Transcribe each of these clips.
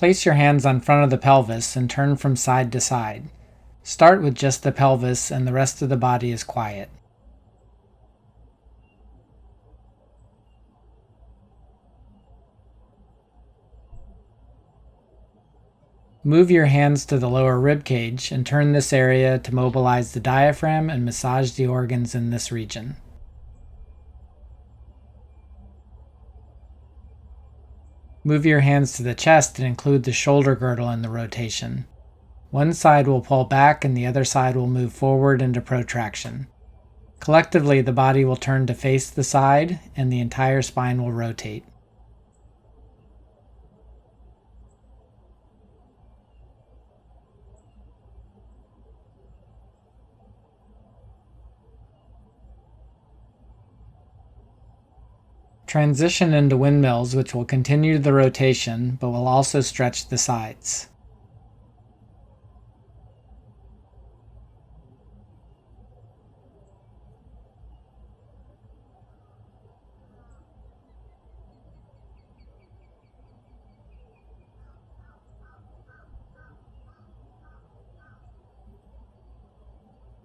Place your hands on front of the pelvis and turn from side to side. Start with just the pelvis and the rest of the body is quiet. Move your hands to the lower rib cage and turn this area to mobilize the diaphragm and massage the organs in this region. Move your hands to the chest and include the shoulder girdle in the rotation. One side will pull back and the other side will move forward into protraction. Collectively, the body will turn to face the side and the entire spine will rotate. Transition into windmills, which will continue the rotation but will also stretch the sides.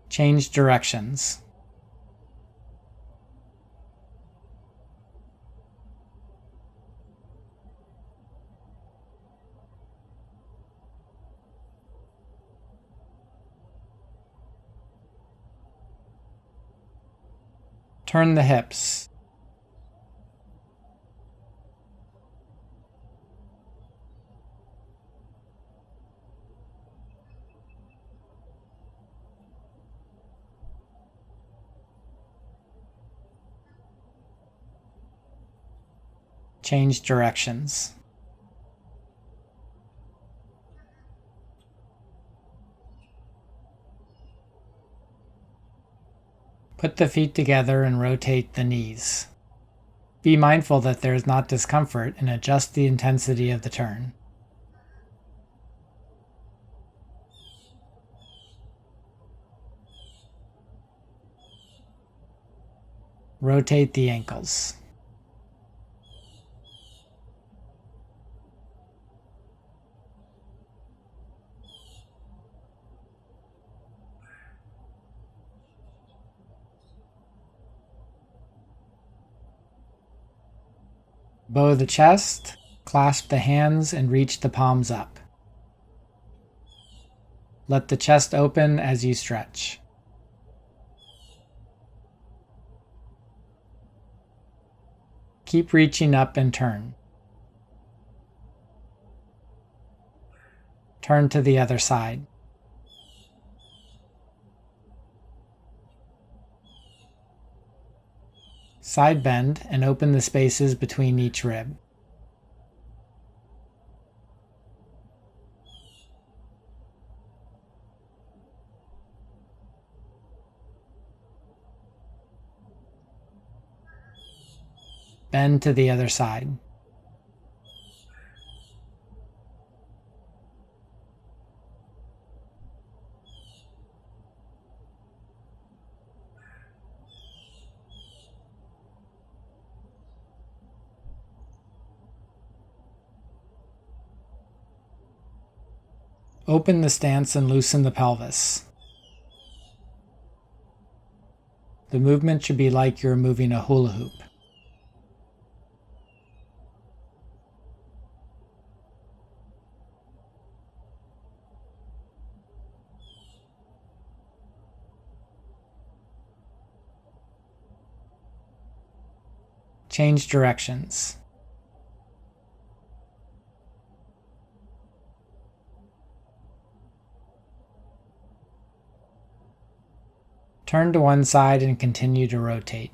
Change directions. Turn the hips. Change directions. Put the feet together and rotate the knees. Be mindful that there is not discomfort and adjust the intensity of the turn. Rotate the ankles. Bow the chest, clasp the hands, and reach the palms up. Let the chest open as you stretch. Keep reaching up and turn. Turn to the other side. Side bend and open the spaces between each rib. Bend to the other side. Open the stance and loosen the pelvis. The movement should be like you're moving a hula hoop. Change directions. Turn to one side and continue to rotate.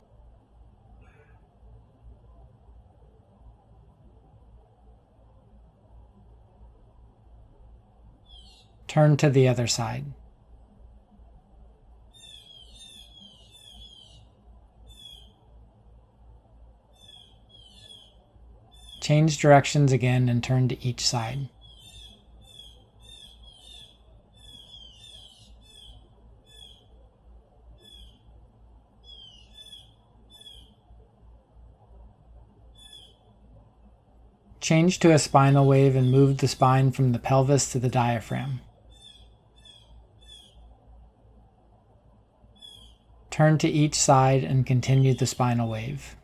Turn to the other side. Change directions again and turn to each side. Change to a spinal wave and move the spine from the pelvis to the diaphragm. Turn to each side and continue the spinal wave.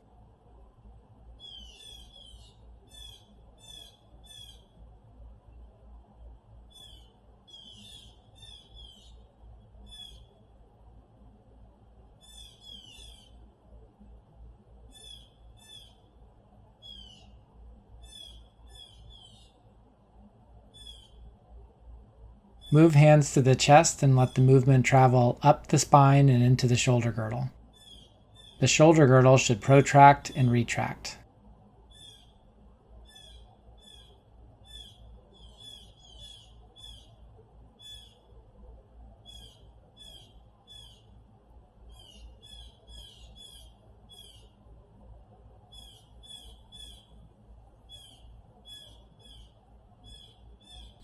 Move hands to the chest and let the movement travel up the spine and into the shoulder girdle. The shoulder girdle should protract and retract.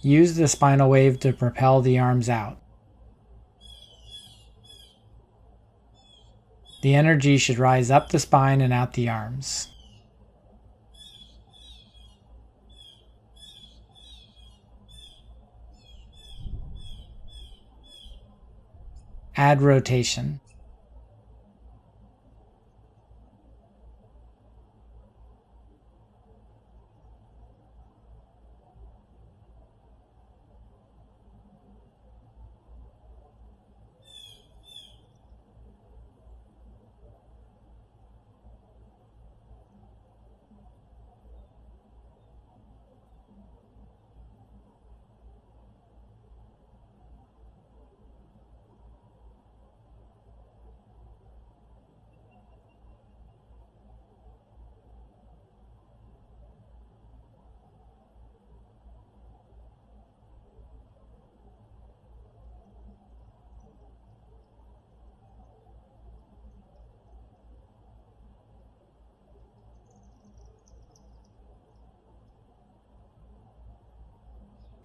Use the spinal wave to propel the arms out. The energy should rise up the spine and out the arms. Add rotation.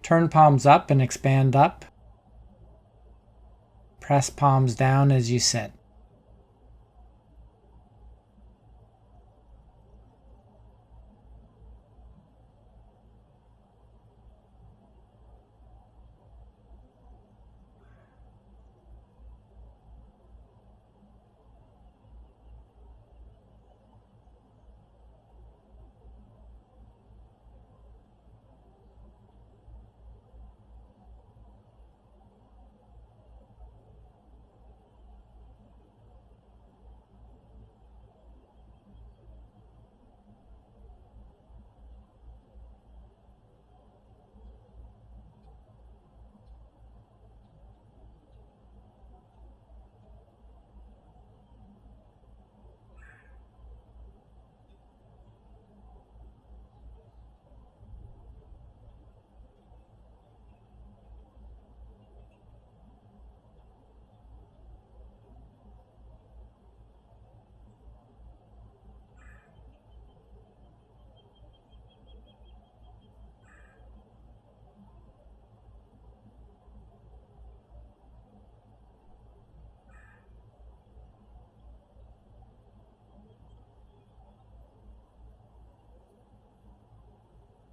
Turn palms up and expand up. Press palms down as you sit.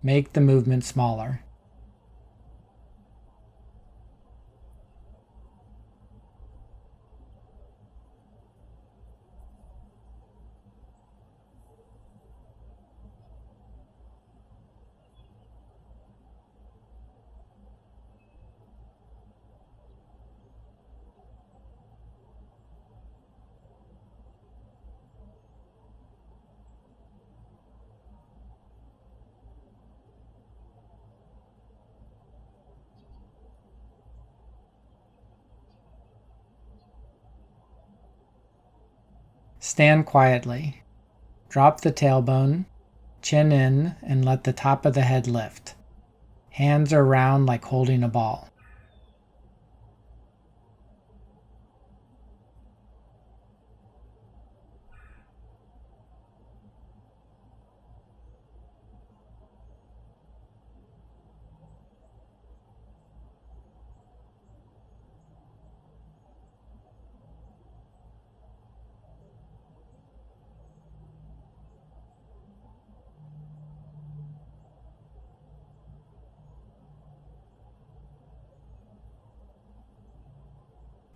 Make the movement smaller. Stand quietly. Drop the tailbone, chin in, and let the top of the head lift. Hands are round like holding a ball.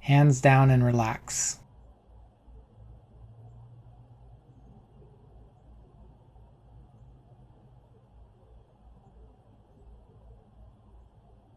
Hands down and relax.